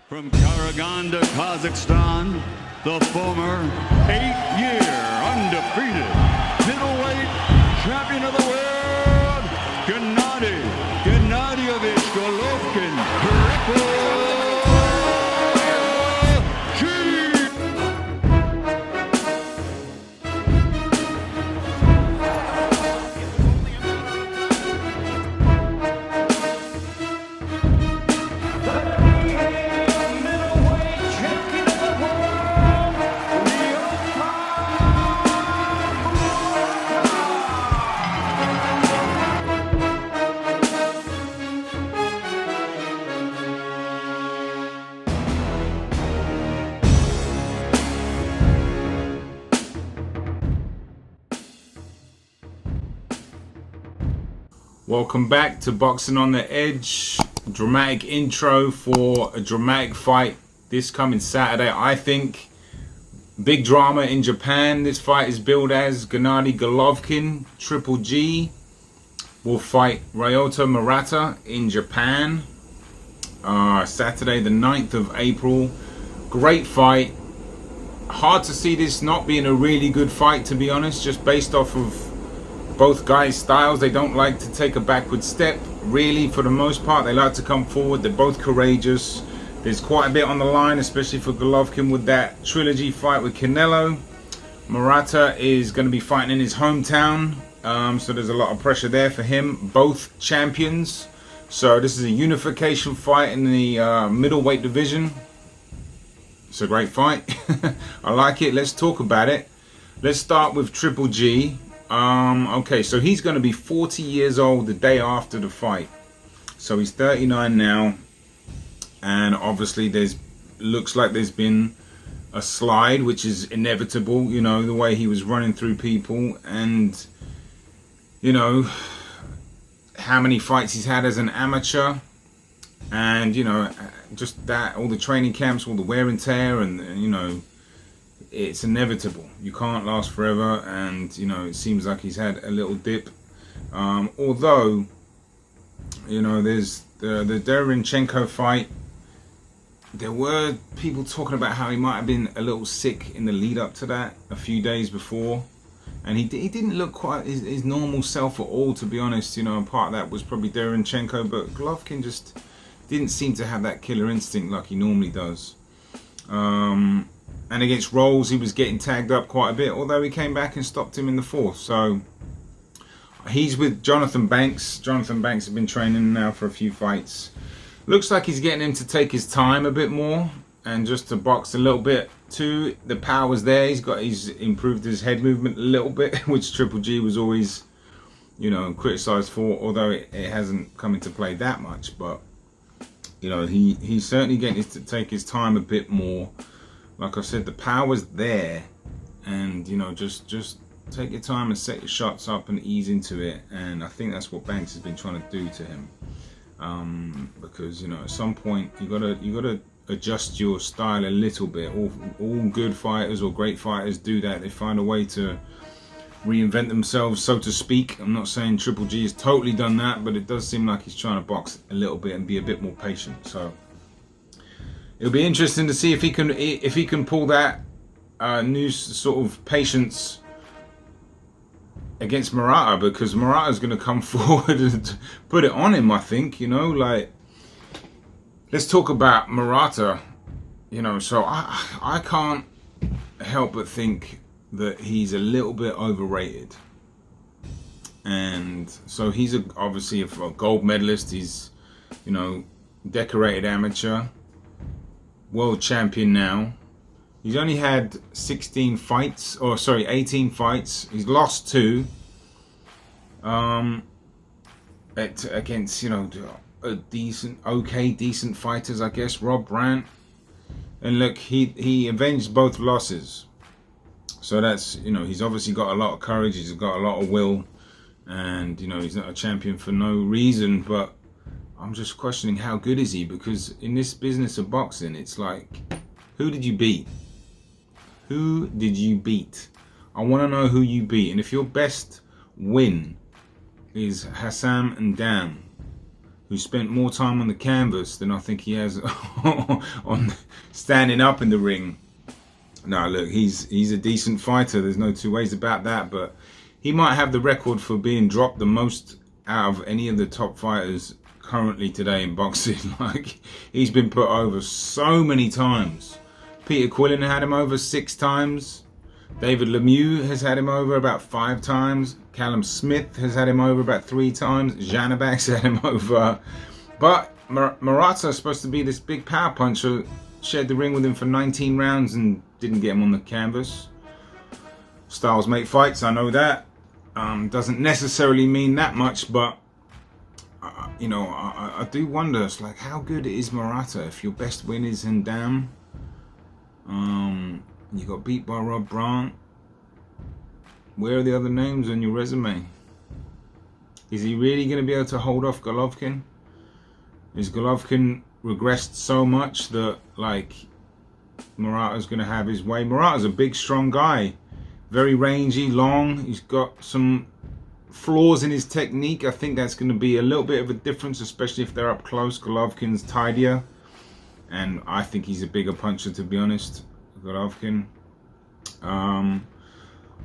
From Karaganda, Kazakhstan, the former 8-year undefeated middleweight champion of the world, Gennady Golovkin, Triple G. Welcome back to Boxing on the Edge. Dramatic intro for a dramatic fight this coming Saturday. I think big drama in Japan. This fight is billed as Gennady Golovkin, Triple G, will fight Ryota Murata in Japan. Saturday the 9th of April. Great fight. Hard to see this not being a really good fight, to be honest, just based off of both guys' styles. They don't like to take a backward step, really, for the most part. They like to come forward. They're both courageous. There's quite a bit on the line, especially for Golovkin with that trilogy fight with Canelo. Murata is going to be fighting in his hometown, so there's a lot of pressure there for him. Both champions. So this is a unification fight in the middleweight division. It's a great fight. I like it. Let's talk about it. Let's start with Triple G. Okay, so he's going to be 40 years old the day after the fight. So he's 39 now, and obviously looks like there's been a slide, which is inevitable, you know, the way he was running through people, and you know how many fights he's had as an amateur, and you know, just that, all the training camps, all the wear and tear, and you know, it's inevitable. You can't last forever, and you know, it seems like he's had a little dip. Although, you know, there's the Derenchenko fight. There were people talking about how he might have been a little sick in the lead up to that, a few days before, and he didn't look quite his normal self at all, to be honest. You know, and part of that was probably Derenchenko, but Golovkin just didn't seem to have that killer instinct like he normally does. And against Rolls, he was getting tagged up quite a bit, although he came back and stopped him in the fourth. So he's with Jonathan Banks. Jonathan Banks has been training now for a few fights. Looks like he's getting him to take his time a bit more and just to box a little bit too. The power's there. He's improved his head movement a little bit, which Triple G was always, you know, criticised for, although it hasn't come into play that much. But you know, he's certainly getting to take his time a bit more. Like I said, the power's there, and you know, just take your time and set your shots up and ease into it. And I think that's what Banks has been trying to do to him, because you know, at some point you gotta adjust your style a little bit. All good fighters or great fighters do that. They find a way to reinvent themselves, so to speak. I'm not saying Triple G has totally done that, but it does seem like he's trying to box a little bit and be a bit more patient. So it'll be interesting to see if he can pull that new sort of patience against Murata, because Murata's going to come forward and put it on him, I think. You know, like, let's talk about Murata. You know, so I can't help but think that he's a little bit overrated. And so he's obviously a gold medalist. He's, you know, decorated amateur, world champion now. He's only had 18 fights. He's lost 2 against, you know, decent fighters, I guess. Rob Brandt, and look, he avenged both losses. So that's, you know, he's obviously got a lot of courage. He's got a lot of will, and you know, he's not a champion for no reason. But I'm just questioning, how good is he? Because in this business of boxing, it's like, who did you beat? Who did you beat? I want to know who you beat. And if your best win is Hassam and Dam, who spent more time on the canvas than I think he has on standing up in the ring. No, look, he's a decent fighter. There's no two ways about that. But he might have the record for being dropped the most out of any of the top fighters currently today in boxing. Like, he's been put over so many times. Peter Quillen had him over 6 times. David Lemieux has had him over about 5 times. Callum Smith has had him over about 3 times. Janabak's had him over. But Murata is supposed to be this big power puncher. Shared the ring with him for 19 rounds and didn't get him on the canvas. Styles make fights, I know that. Doesn't necessarily mean that much, but you know, I do wonder. It's like, how good is Murata if your best win is in Dam? You got beat by Rob Brandt. Where are the other names on your resume? Is he really going to be able to hold off Golovkin? Is Golovkin regressed so much that, like, Murata's going to have his way? Murata's a big, strong guy. Very rangy, long. He's got some flaws in his technique. I think that's going to be a little bit of a difference, especially if they're up close. Golovkin's tidier. And I think he's a bigger puncher, to be honest, Golovkin.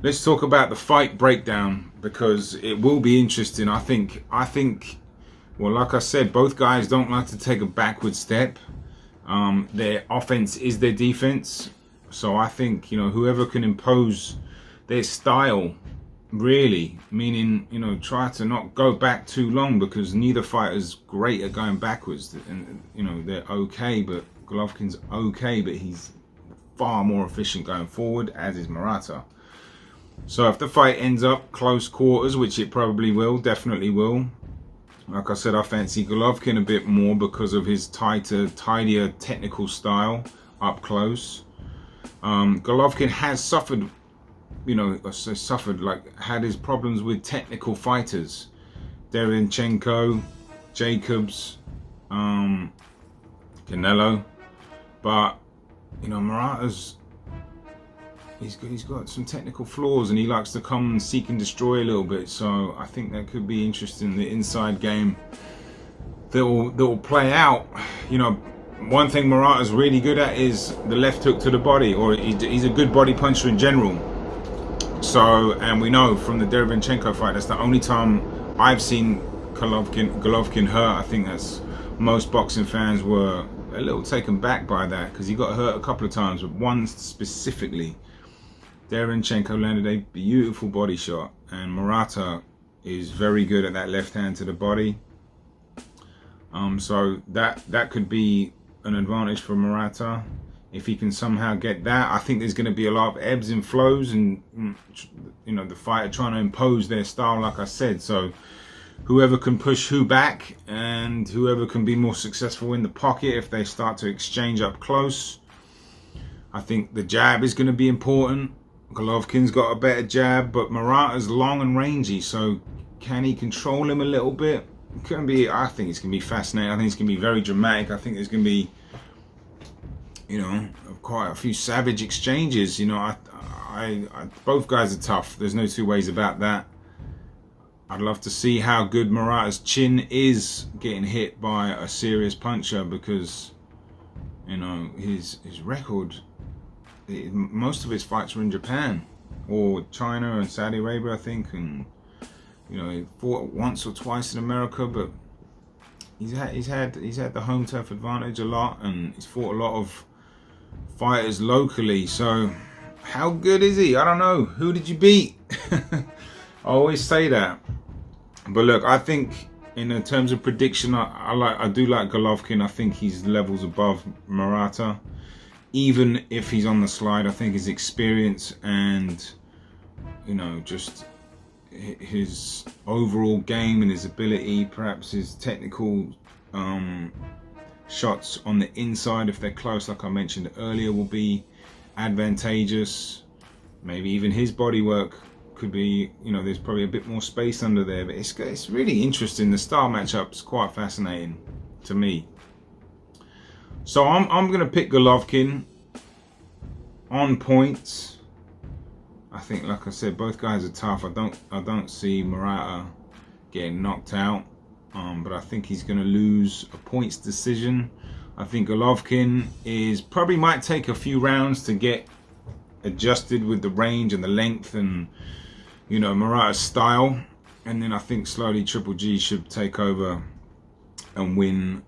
Let's talk about the fight breakdown, because it will be interesting. I think, well, like I said, both guys don't like to take a backward step. Their offense is their defense. So I think, you know, whoever can impose their style, really, meaning, you know, try to not go back too long, because neither fighter's great at going backwards. And, you know, they're okay, but Golovkin's okay, but he's far more efficient going forward, as is Murata. So if the fight ends up close quarters, which it probably will, definitely will. Like I said, I fancy Golovkin a bit more because of his tighter, tidier technical style up close. Golovkin has suffered, you know, had his problems with technical fighters. Derenchenko, Jacobs, Canelo. But, you know, Murata's, he's got some technical flaws, and he likes to come and seek and destroy a little bit. So I think that could be interesting, the inside game that will play out. You know, one thing Murata's really good at is the left hook to the body, or he's a good body puncher in general. So, and we know from the Derenchenko fight, that's the only time I've seen Golovkin hurt. I think that's, most boxing fans were a little taken back by that, because he got hurt a couple of times, but one specifically, Derenchenko landed a beautiful body shot, and Murata is very good at that left hand to the body. So that could be an advantage for Murata if he can somehow get that. I think there's going to be a lot of ebbs and flows, and, you know, the fighter trying to impose their style, like I said. So whoever can push who back, and whoever can be more successful in the pocket if they start to exchange up close. I think the jab is going to be important. Golovkin's got a better jab, but Murata's long and rangy, so can he control him a little bit? I think it's going to be fascinating. I think it's going to be very dramatic. I think there's going to be, you know, quite a few savage exchanges. You know, both guys are tough. There's no two ways about that. I'd love to see how good Murata's chin is getting hit by a serious puncher, because, you know, his record, most of his fights were in Japan or China and Saudi Arabia, I think, and, you know, he fought once or twice in America, but he's had the home turf advantage a lot, and he's fought a lot of fighters locally. So how good is he? I don't know. Who did you beat? I always say that. But look, I think in terms of prediction, I do like Golovkin. I think he's levels above Murata. Even if he's on the slide, I think his experience and, you know, just his overall game and his ability, perhaps his technical shots on the inside, if they're close, like I mentioned earlier, will be advantageous. Maybe even his body work could be, you know, there's probably a bit more space under there. But it's really interesting. The style matchup's quite fascinating to me. So I'm going to pick Golovkin on points. I think, like I said, both guys are tough. I don't see Murata getting knocked out. but I think he's going to lose a points decision. I think Golovkin probably might take a few rounds to get adjusted with the range and the length and, you know, Murata's style. And then I think slowly Triple G should take over and win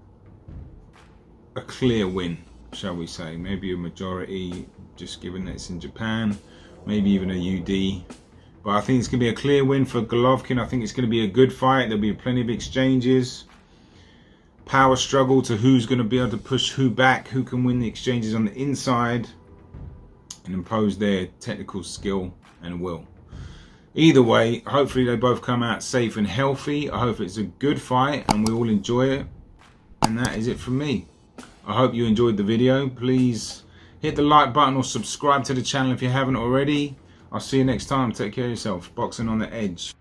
a clear win, shall we say. Maybe a majority, just given that it's in Japan. Maybe even a UD. But I think it's going to be a clear win for Golovkin. I think it's going to be a good fight. There'll be plenty of exchanges. Power struggle to who's going to be able to push who back, who can win the exchanges on the inside and impose their technical skill and will. Either way, hopefully they both come out safe and healthy. I hope it's a good fight and we all enjoy it. And that is it from me. I hope you enjoyed the video. Please hit the like button or subscribe to the channel if you haven't already. I'll see you next time. Take care of yourself. Boxing on the Edge.